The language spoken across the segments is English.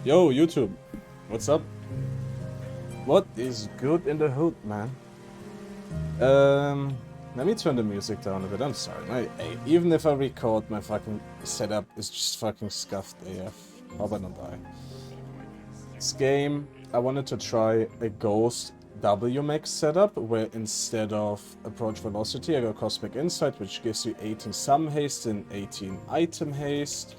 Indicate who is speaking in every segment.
Speaker 1: Yo, YouTube. What's up? What is good in the hood, man? Let me turn the music down a bit. I'm sorry. Even if I record, my fucking setup is just fucking scuffed AF. Hope I don't die. This game, I wanted to try a Ghost WMAX setup, where instead of Approach Velocity, I got Cosmic Insight, which gives you 18 Sum Haste and 18 Item Haste.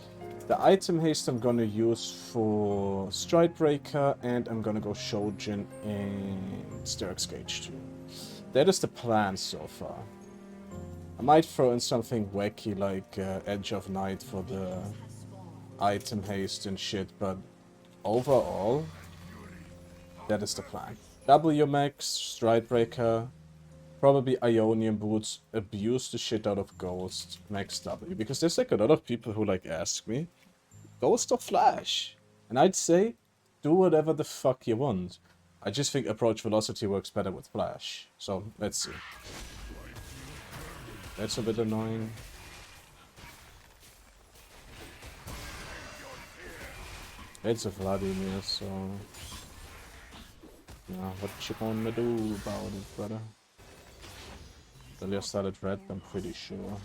Speaker 1: The item haste I'm gonna use for Stridebreaker, and I'm gonna go Shojin and Sterix Gauge too. That is the plan so far. I might throw in something wacky like Edge of Night for the item haste and shit, but overall, that is the plan. WMAX, Stridebreaker, probably Ionian Boots, abuse the shit out of Ghost, Max W, because there's like a lot of people who like ask me, Ghost or Flash? And I'd say, do whatever the fuck you want. I just think Approach Velocity works better with Flash. So, let's see. That's a bit annoying. It's a Vladimir, so... Yeah, what you gonna do about it, brother? Delia started red, I'm pretty sure.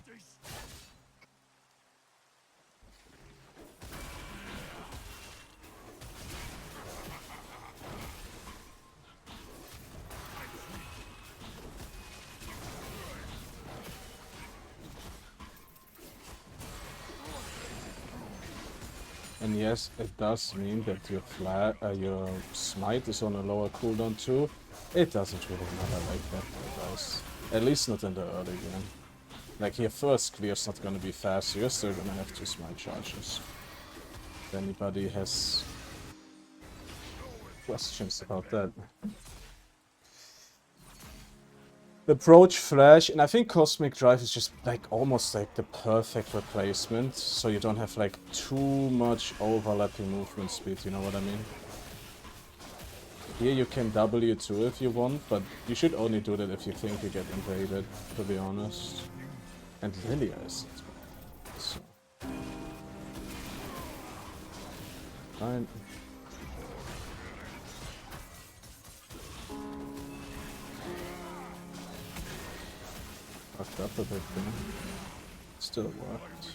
Speaker 1: And yes, it does mean that your smite is on a lower cooldown too. It doesn't really matter like that, guys. At least not in the early game. Like your first clear's not gonna be fast, you're still gonna have 2 smite charges. If anybody has questions about that. Approach Flash, and I think Cosmic Drive is just like almost like the perfect replacement, so you don't have like too much overlapping movement speed, you know what I mean? Here you can W too if you want, but you should only do that if you think you get invaded, to be honest. And Lilia is so. Fine. Fucked up a bit there. Still worked.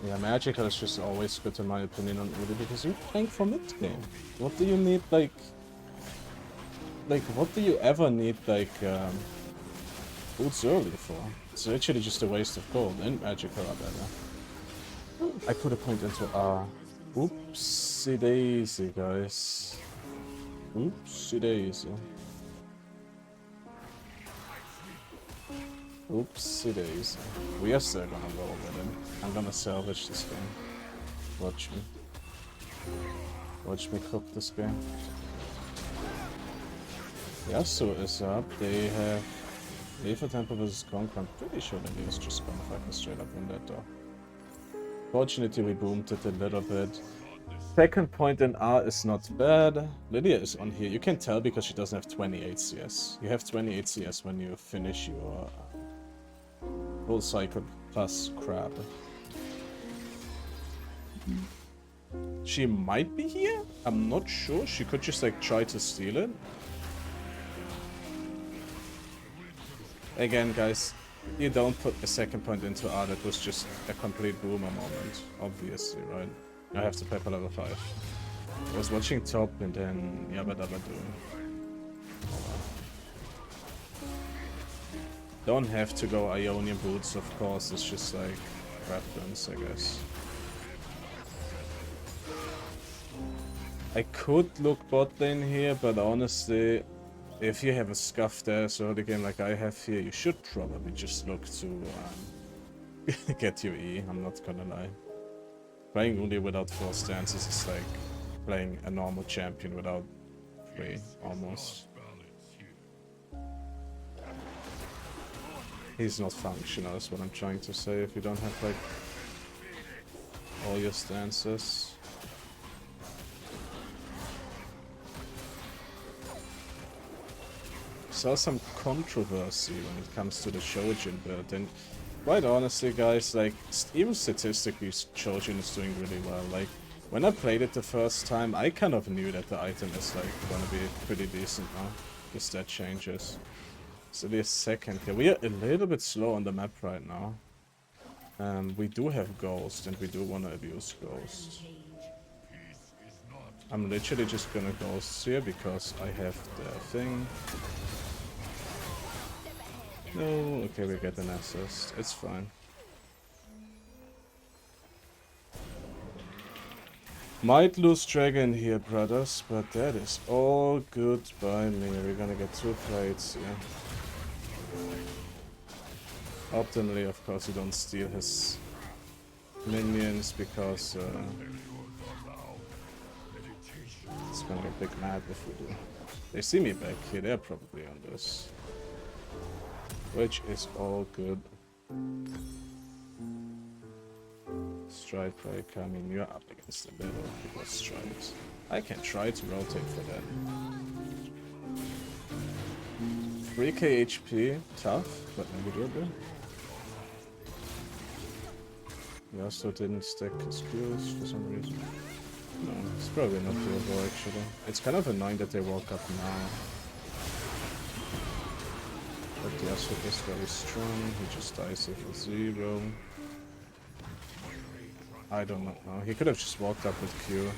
Speaker 1: Yeah, magical is just always good in my opinion on Udyr because you're playing for mid game. What do you need like what do you ever need like boots early for? It's literally just a waste of gold, and magical are better. I put a point into R. Oopsie daisy, guys. Oopsie daisy. Oopsie daisy. We are still gonna roll with him. I'm gonna salvage this game. Watch me. Watch me cook this game. Yasuo is up. They have Lethal Temple vs. Conquer. I'm pretty sure that is just gonna fucking straight up win that though. Fortunately, we boomed it a little bit. Second point in R is not bad. Lydia is on here. You can tell because she doesn't have 28 CS. You have 28 CS when you finish your full cycle plus crab. She might be here? I'm not sure. She could just like try to steal it. Again, guys, you don't put a second point into R. That was just a complete boomer moment, obviously, right? I have to pay for level 5. I was watching top and then yabba dabba do. Don't have to go Ionian Boots, of course, it's just like preference, I guess. I could look bot lane here, but honestly, if you have a scuffed ass early game like I have here, you should probably just look to get your E, I'm not gonna lie. Playing Udyr without 4 stances is like playing a normal champion without 3, almost. He's not functional, is what I'm trying to say, if you don't have like all your stances. Saw some controversy when it comes to the Shojin build, and quite honestly, guys, like, even statistically, Shojin is doing really well. Like, When I played it the first time, I kind of knew that the item is like gonna be pretty decent now. The stat changes. So there's second here. We are a little bit slow on the map right now. We do have Ghost and we do want to abuse Ghost. I'm literally just gonna Ghost here because I have the thing. No, okay, we get an assist. It's fine. Might lose dragon here, brothers, but that is all good by me. We're gonna get 2 plates here. Optimally, of course, you don't steal his minions because it's gonna get big mad if we do. They see me back here, they're probably on this. Which is all good. Stride break, I mean, you're up against the middle because strides. I can try to rotate for that. 3k HP, tough, but maybe doable. He also didn't stack his Qs for some reason. No, it's probably not doable actually. It's kind of annoying that they woke up now. But the Yasuo is very strong, he just dies with a 0. I don't know. He could have just walked up with Q.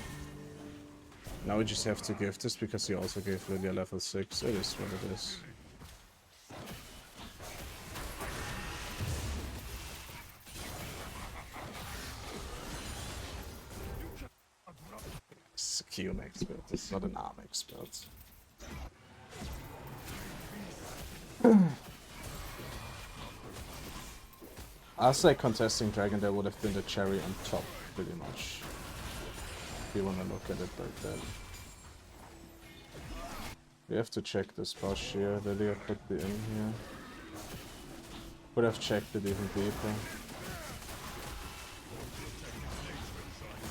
Speaker 1: Now we just have to give this because he also gave Lilia level 6. It is what it is. It's a Q expert, it's not an arm expert. Us like contesting Dragon, there would have been the cherry on top, pretty much. If you want to look at it like that. We have to check this bush here. Lilia could be in here. Would have checked it even deeper.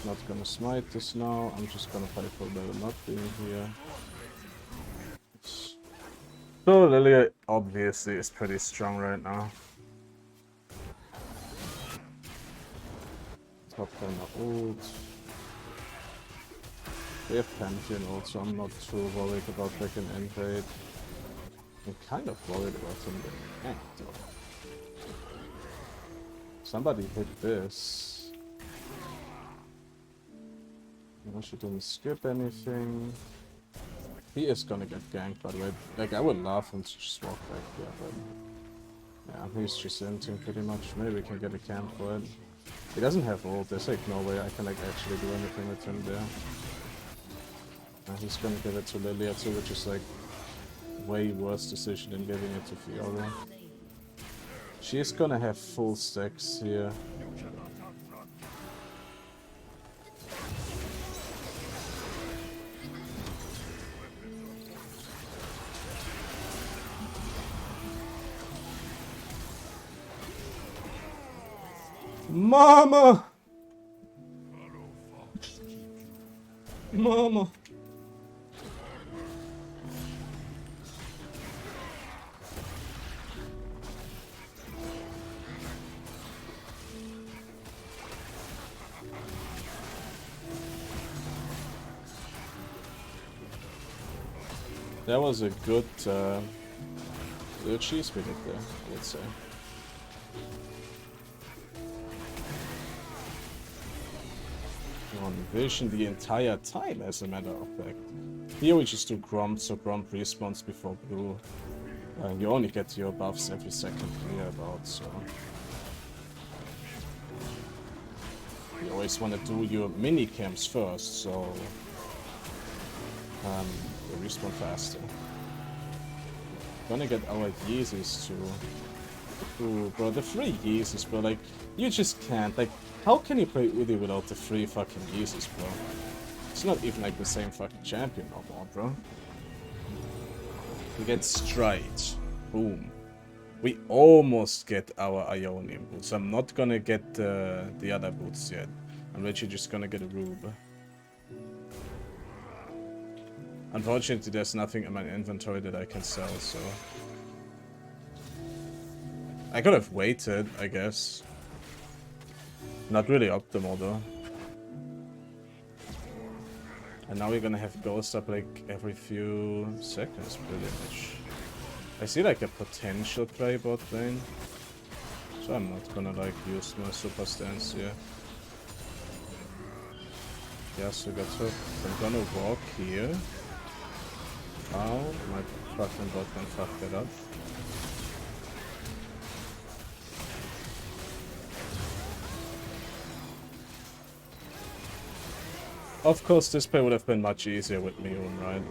Speaker 1: Not gonna smite this now. I'm just gonna fight for Lilia not being here. So Lilia obviously is pretty strong right now. Top lane ult. They have Pantheon ult, so I'm not too worried about they can invade. I'm kind of worried about him getting ganked though. Somebody hit this. She didn't skip anything. He is gonna get ganked by the way. Like I would love him to just walk back here, but yeah, he's just inting pretty much. Maybe we can get a camp for it. He doesn't have ult, there's like no way I can like actually do anything with him there. He's gonna give it to Lilia too, which is like way worse decision than giving it to Fiora. She is gonna have full stacks here. Mama! Mama! That was a good cheese we did there, I would say. On vision the entire time, as a matter of fact. Here we just do Gromp, so Gromp respawns before blue. You only get your buffs every second here about, so... You always want to do your mini camps first, so... you respawn faster. Gonna get our Yeezys too. Ooh, bro, the free Yeezys, bro, like, you just can't, like, how can you play Udyr without the free fucking Yeezys, bro? It's not even like the same fucking champion no more, bro. We get Stride. Boom. We almost get our Ionian boots. I'm not gonna get the other boots yet. I'm literally just gonna get a Rube. Unfortunately, there's nothing in my inventory that I can sell, so... I could have waited, I guess. Not really optimal, though. And now we're gonna have Ghost up like every few seconds, pretty much. I see like a potential play bot lane. So I'm not gonna like use my super stance here. Yes, we got hooked. I'm gonna walk here. Oh, my fucking bot can fuck that up. Of course, this play would have been much easier with Mion, right?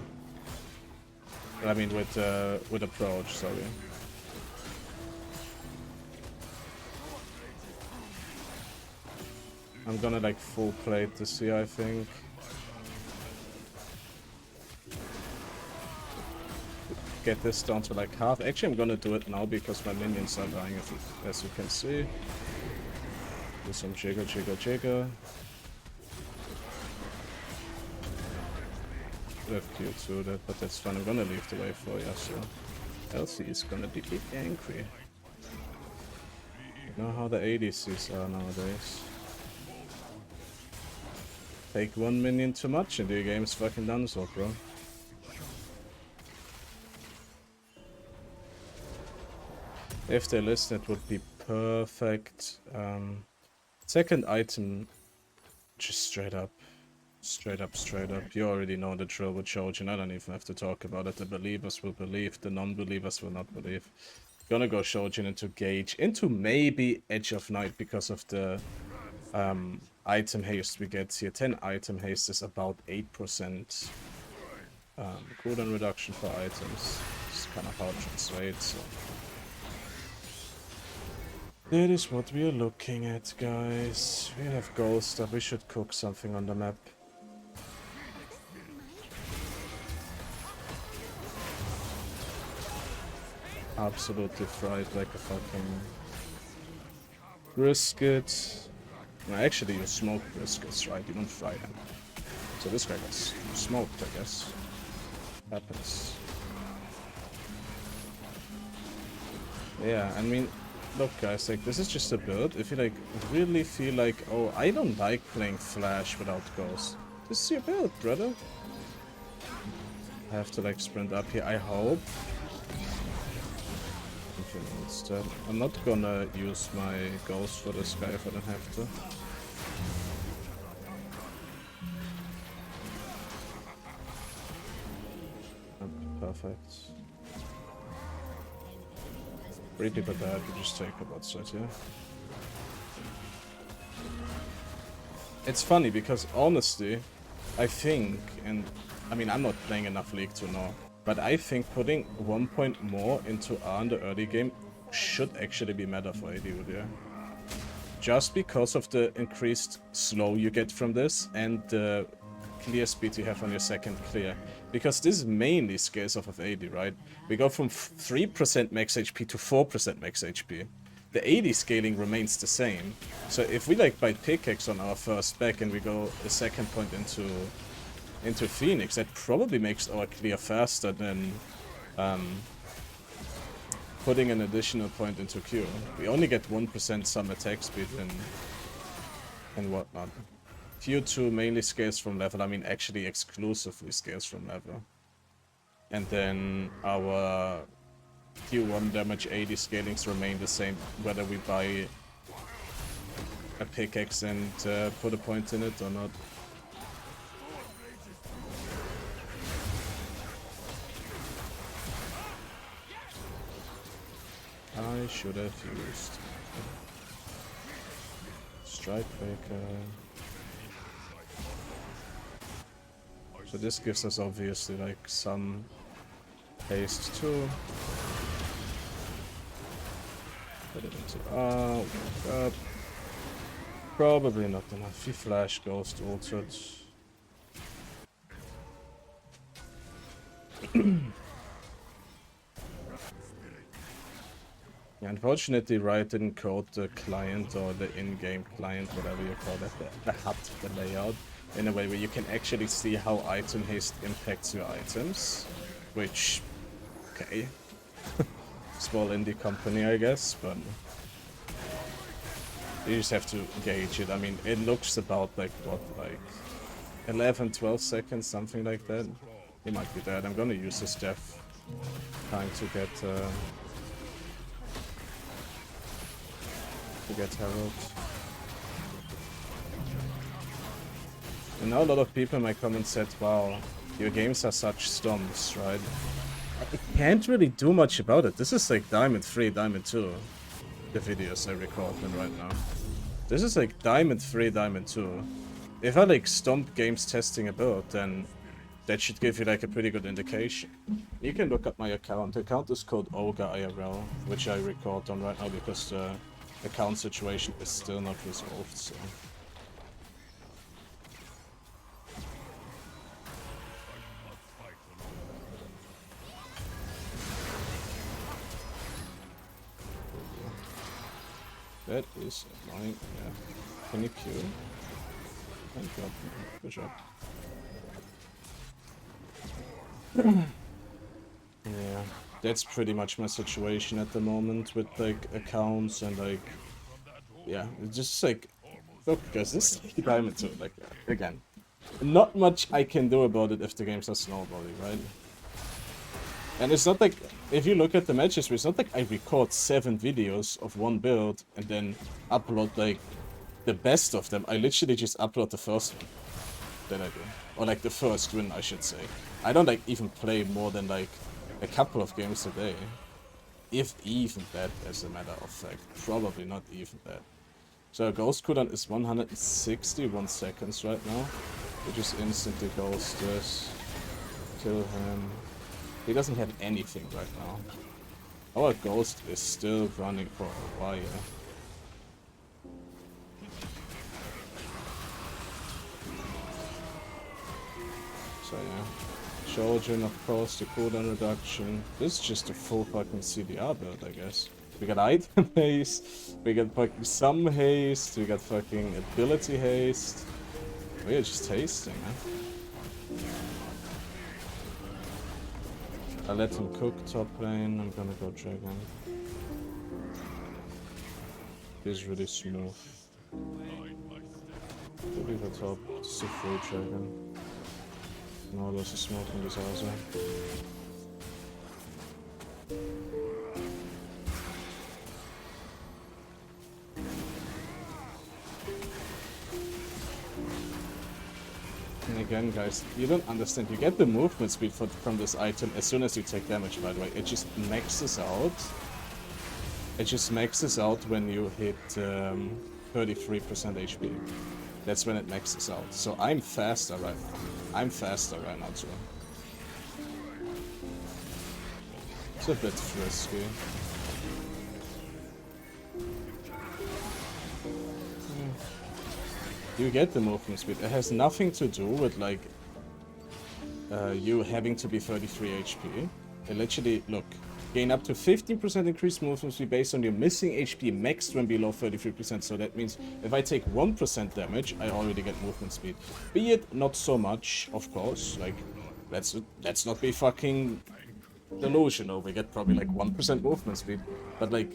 Speaker 1: I mean, with approach, sorry. I'm gonna like full plate this here, I think. Get this down to like half. Actually, I'm gonna do it now because my minions are dying, as you can see. Do some jigger, jigger, jigger. We have Q2 that, but that's fine. I'm gonna leave the way for you, so Elsie is gonna be big angry. You know how the ADCs are nowadays. Take one minion too much and the game's fucking done so, bro. If they listen, it would be perfect. Second item, just straight up. Straight up, straight up. You already know the drill with Shojin. I don't even have to talk about it. The believers will believe, the non-believers will not believe. Gonna go Shojin into Gage, into maybe Edge of Night because of the item haste we get here. 10 item haste is about 8% cooldown reduction for items. It's kind of how it translates, so. That is what we are looking at, guys. We have Ghost up. We should cook something on the map. Absolutely fried like a fucking brisket. No, actually you smoke briskets, right? You don't fry them. So this guy gets smoked, I guess. Happens. Yeah, I mean, look guys, like this is just a build. If you like really feel like, oh, I don't like playing Flash without Ghost. This is your build, brother. I have to like sprint up here, I hope. Instead. I'm not gonna use my Ghost for this guy if I don't have to. Perfect. Pretty bad, we just take a bot side here. It's funny because honestly, I think, and I mean I'm not playing enough League to know, but I think putting 1 point more into R in the early game should actually be meta for AD Udyr. Just because of the increased slow you get from this and the clear speed you have on your second clear. Because this mainly scales off of AD, right? We go from 3% max HP to 4% max HP. The AD scaling remains the same. So if we like buy pickaxe on our first back and we go a second point into Phoenix, that probably makes our clear faster than putting an additional point into Q. We only get 1% some attack speed and whatnot. Q2 mainly scales from level, I mean actually exclusively scales from level. And then our Q1 damage 80 scalings remain the same whether we buy a pickaxe and put a point in it or not. I should have used Strike Breaker. So this gives us obviously like some haste too. Put it into probably not enough. He flash Ghost altered. Yeah, unfortunately, Riot didn't code the client or the in-game client, whatever you call it, the HUD, the layout, in a way where you can actually see how item haste impacts your items. Which, okay, small indie company, I guess, but you just have to gauge it. I mean, it looks about like what, like 11, 12 seconds, something like that. He might be dead. I'm gonna use his death time to get Herald. And now a lot of people in my comments said, wow, your games are such stomps, right? I can't really do much about it. This is like Diamond 3, Diamond 2, the videos I record them right now. This is like Diamond 3, Diamond 2. If I like stomp games testing a build, then that should give you like a pretty good indication. You can look up my account. The account is called Ogre IRL, which I record on right now because the account situation is still not resolved, so... That is annoying, yeah. Can you Q? Thank God. Good job. Yeah, that's pretty much my situation at the moment with like accounts and like... Yeah, it's just like... Look guys, this is like Diamond 2, like, again. Not much I can do about it if the games are snowballing, right? And it's not like, if you look at the match history, it's not like I record 7 videos of one build and then upload like the best of them. I literally just upload the first one that I do. Or like the first win, I should say. I don't like even play more than like a couple of games a day. If even that, as a matter of fact. Probably not even that. So Ghost cooldown is 161 seconds right now. We just instantly ghost this. Kill him. He doesn't have anything right now. Our ghost is still running for a while. So yeah. Children, of course, the cooldown reduction. This is just a full fucking CDR build, I guess. We got item haste, we got fucking some haste, we got fucking ability haste. We are just hasting, man. I let him cook top lane, I'm gonna go dragon. He's really smooth. Maybe the top, it's a full dragon. No, there's a smoke in this house. And again, guys, you don't understand. You get the movement speed from this item as soon as you take damage, by the way. It just maxes out. It just maxes out when you hit 33% HP. That's when it maxes out. So I'm faster right now. I'm faster right now too. It's a bit frisky. You get the movement speed. It has nothing to do with like you having to be 33 HP. It literally, look, gain up to 15% increased movement speed based on your missing HP maxed when below 33%. So that means if I take 1% damage, I already get movement speed. Be it not so much, of course. Like, let's not be fucking delusional. We get probably like 1% movement speed. But like,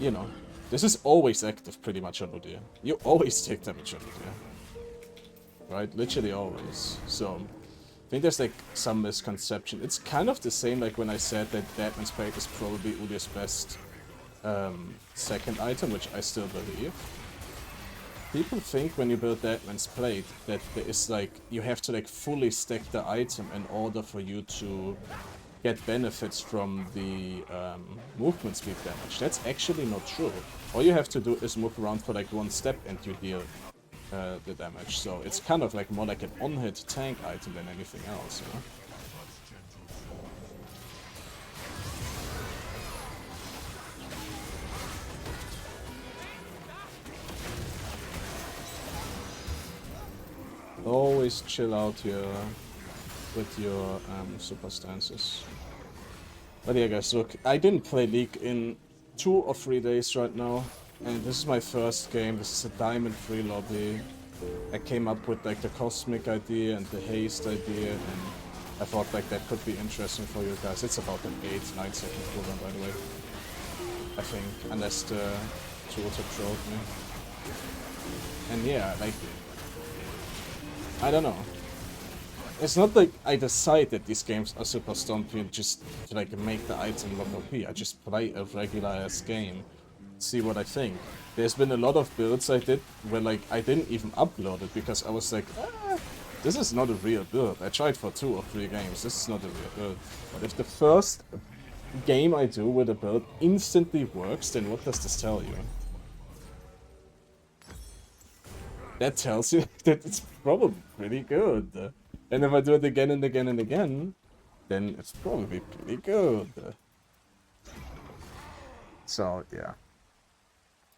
Speaker 1: you know, this is always active pretty much on Udyr. You always take damage on Udyr. Right? Literally always. So I think there's like some misconception. It's kind of the same like when I said that Deadman's Plate is probably Udyr's best second item, which I still believe. People think when you build Deadman's Plate that there is like, you have to like fully stack the item in order for you to get benefits from the movement speed damage. That's actually not true. All you have to do is move around for like one step and you deal the damage. So it's kind of like more like an on-hit tank item than anything else, you know? Always chill out here with your super stances. But yeah guys, look, I didn't play League in 2 or 3 days right now. And this is my first game. This is a Diamond 3 lobby. I came up with like the Cosmic idea and the Haste idea, and I thought like that could be interesting for you guys. It's about an 8-9 second cooldown, by the way. I think, unless the tooltip trolled me. And yeah, like, I don't know. It's not like I decide that these games are super stumpy just to like make the item look OP. I just play a regular ass game, see what I think. There's been a lot of builds I did where like I didn't even upload it because I was like, this is not a real build. I tried for 2 or 3 games. This is not a real build. But if the first game I do with a build instantly works, then what does this tell you? That tells you that it's probably pretty good. And if I do it again and again and again, then it's probably pretty good. So, yeah.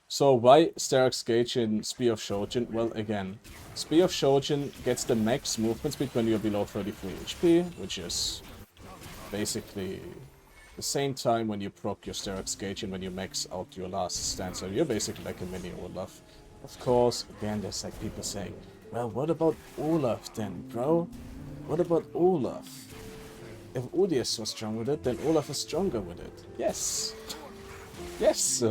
Speaker 1: So, why Sterak's Gauge in Spear of Shojin? Well, again, Spear of Shojin gets the max movement speed when you're below 33 HP, which is basically the same time when you proc your Sterak's Gauge and when you max out your last stand. So, you're basically like a mini Olaf. Of course, again, there's like people saying, well, what about Olaf then, bro? What about Olaf? If Udyr is so strong with it, then Olaf is stronger with it. Yes. Yes.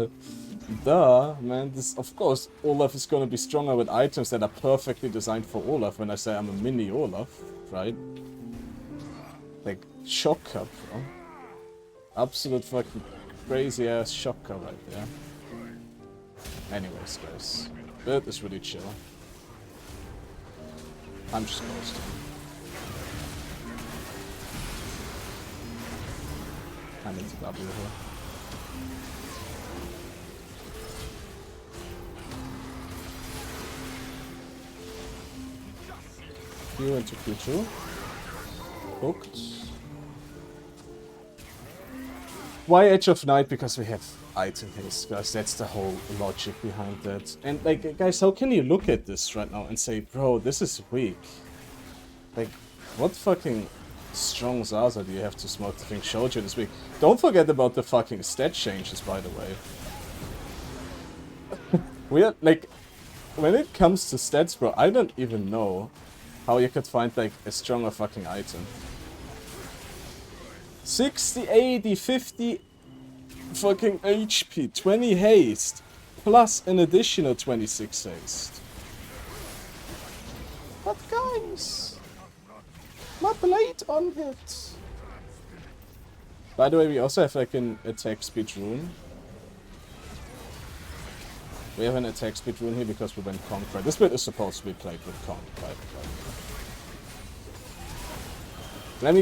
Speaker 1: Duh, man. This, of course, Olaf is gonna be stronger with items that are perfectly designed for Olaf when I say I'm a mini Olaf, right? Like, Shocker, bro. Absolute fucking crazy ass Shocker right there. Anyways, guys. Build is really chill. I'm just ghosting. I need to W here. Q into Q2. Hooked. Why Edge of Night? Because we have item haste, guys. That's the whole logic behind that. And like, guys, how can you look at this right now and say, bro, this is weak? Like, what fucking strong Zaza do you have to smoke to think Shojin is weak? Don't forget about the fucking stat changes, by the way. We are, like, when it comes to stats, bro, I don't even know how you could find, like, a stronger fucking item. 60, 80, 50 fucking HP, 20 haste, plus an additional 26 haste. But guys, my blade on hit. By the way, we also have like an attack speed rune. We have an attack speed rune here because we went Conqueror. This build is supposed to be played with Conk, right? Let me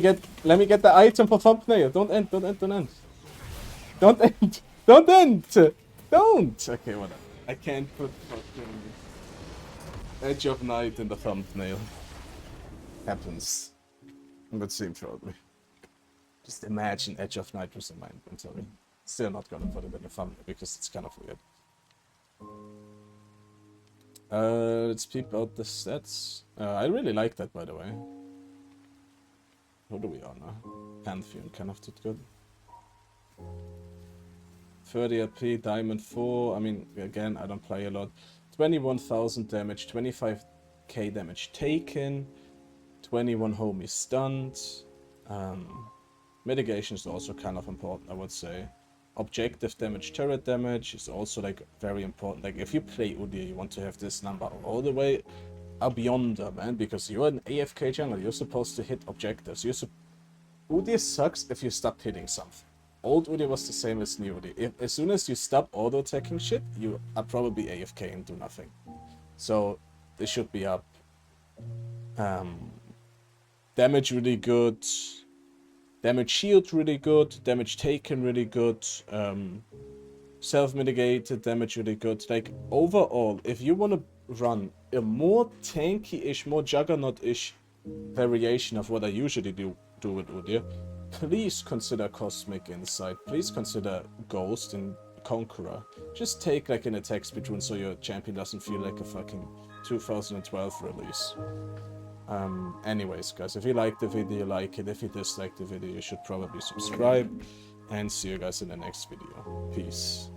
Speaker 1: get the item for thumbnail. Don't end, don't end, don't end. Don't end! Don't end! Don't! Okay, whatever. I can't put fucking Edge of Night in the thumbnail. Happens. But seem probably. Just imagine Edge of Night was in my inventory. Still not gonna put it in the thumbnail because it's kind of weird. Let's peep out the stats. I really like that, by the way. What do we honor? Pantheon kind of did good. 30 AP, Diamond 4. I mean, again, I don't play a lot. 21,000 damage, 25k damage taken, 21 homie stunned. Mitigation is also kind of important, I would say. Objective damage, turret damage is also like very important. Like if you play Udyr, you want to have this number all the way up yonder, man, because you're an AFK jungler. You're supposed to hit objectives. Udyr sucks if you stop hitting something. Old Udyr was the same as new Udyr. As soon as you stop auto-attacking shit, you are probably AFK and do nothing. So, this should be up. Damage really good. Damage shield really good. Damage taken really good. Self-mitigated damage really good. Like, overall, if you want to run a more tanky-ish, more juggernaut-ish variation of what I usually do with Udyr, please consider Cosmic Insight. Please consider Ghost and Conqueror. Just take like an attack speed rune so your champion doesn't feel like a fucking 2012 release. Anyways, guys, if you liked the video, like it. If you disliked the video, you should probably subscribe. And see you guys in the next video. Peace.